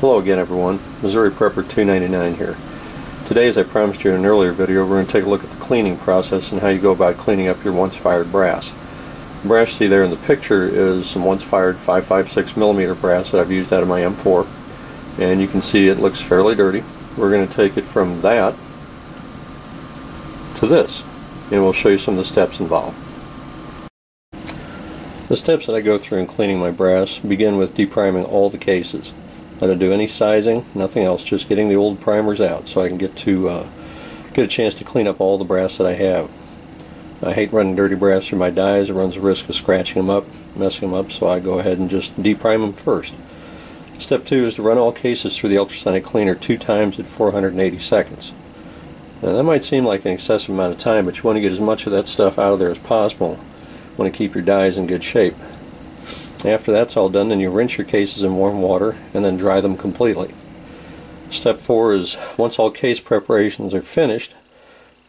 Hello again everyone, Missouri Prepper 299 here. Today, as I promised you in an earlier video, we're going to take a look at the cleaning process and how you go about cleaning up your once fired brass. The brass you see there in the picture is some once fired 5.56mm brass that I've used out of my M4, and you can see it looks fairly dirty. We're going to take it from that to this, and we'll show you some of the steps involved. The steps that I go through in cleaning my brass begin with depriming all the cases. I don't do any sizing, nothing else, just getting the old primers out so I can get a chance to clean up all the brass that I have. I hate running dirty brass through my dies. It runs the risk of scratching them up, messing them up, so I go ahead and just deprime them first. Step 2 is to run all cases through the ultrasonic cleaner 2 times at 480 seconds. Now that might seem like an excessive amount of time, but you want to get as much of that stuff out of there as possible. You want to keep your dies in good shape. After that's all done, then you rinse your cases in warm water and then dry them completely. Step 4 is, once all case preparations are finished,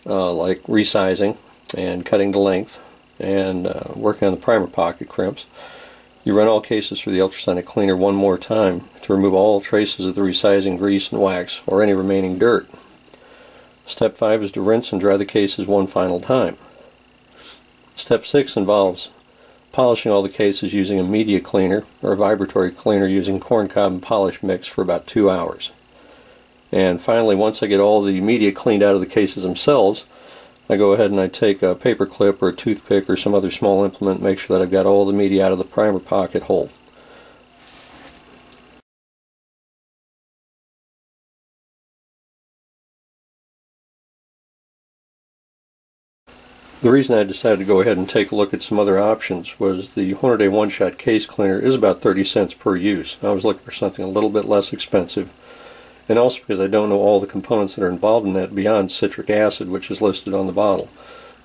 like resizing and cutting the length and working on the primer pocket crimps, you run all cases through the ultrasonic cleaner one more time to remove all traces of the resizing grease and wax or any remaining dirt. Step 5 is to rinse and dry the cases one final time. Step 6 involves polishing all the cases using a media cleaner or a vibratory cleaner using corncob and polish mix for about 2 hours. And finally, once I get all the media cleaned out of the cases themselves, I go ahead and I take a paper clip or a toothpick or some other small implement, make sure that I've got all the media out of the primer pocket hole. The reason I decided to go ahead and take a look at some other options was the Hornady one-shot case cleaner is about 30 cents per use. I was looking for something a little bit less expensive, and also because I don't know all the components that are involved in that beyond citric acid, which is listed on the bottle.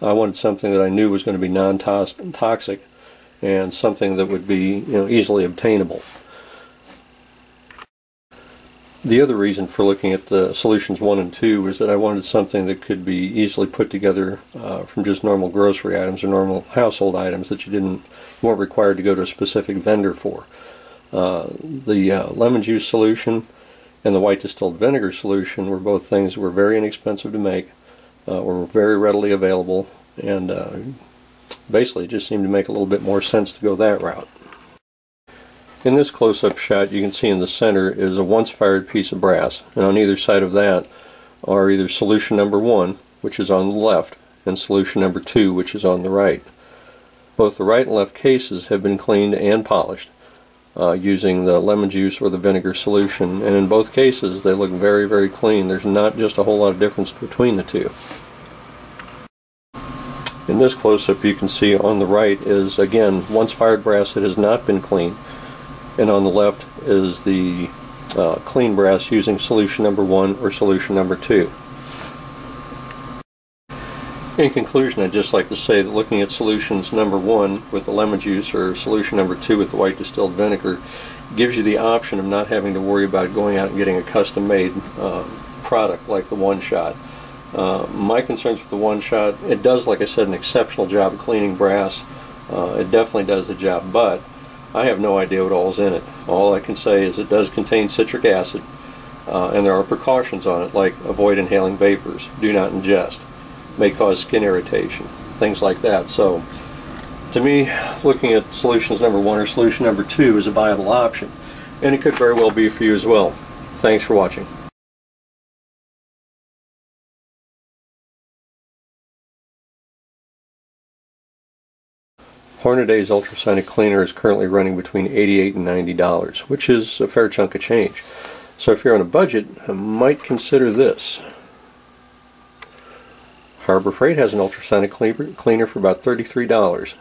I wanted something that I knew was going to be non-toxic and something that would be, easily obtainable. The other reason for looking at the solutions 1 and 2 was that I wanted something that could be easily put together from just normal grocery items or normal household items that you weren't required to go to a specific vendor for. The lemon juice solution and the white distilled vinegar solution were both things that were very inexpensive to make, were very readily available, and basically it just seemed to make a little bit more sense to go that route. In this close-up shot, you can see in the center is a once-fired piece of brass, and on either side of that are either solution number 1, which is on the left, and solution number 2, which is on the right. Both the right and left cases have been cleaned and polished using the lemon juice or the vinegar solution, and in both cases they look very, very clean. There's not just a whole lot of difference between the two. In this close-up, you can see on the right is, again, once-fired brass that has not been cleaned, and on the left is the clean brass using solution number 1 or solution number 2. In conclusion, I'd just like to say that looking at solutions number 1 with the lemon juice or solution number 2 with the white distilled vinegar gives you the option of not having to worry about going out and getting a custom-made product like the one-shot. My concerns with the one-shot, it does, like I said, an exceptional job of cleaning brass. It definitely does the job, but I have no idea what all's in it. All I can say is it does contain citric acid, and there are precautions on it, like avoid inhaling vapors, do not ingest, may cause skin irritation, things like that. So, to me, looking at solutions number 1 or solution number 2 is a viable option, and it could very well be for you as well. Thanks for watching. Hornady's ultrasonic cleaner is currently running between $88 and $90, which is a fair chunk of change. So if you're on a budget, I might consider this. Harbor Freight has an ultrasonic cleaner for about $33.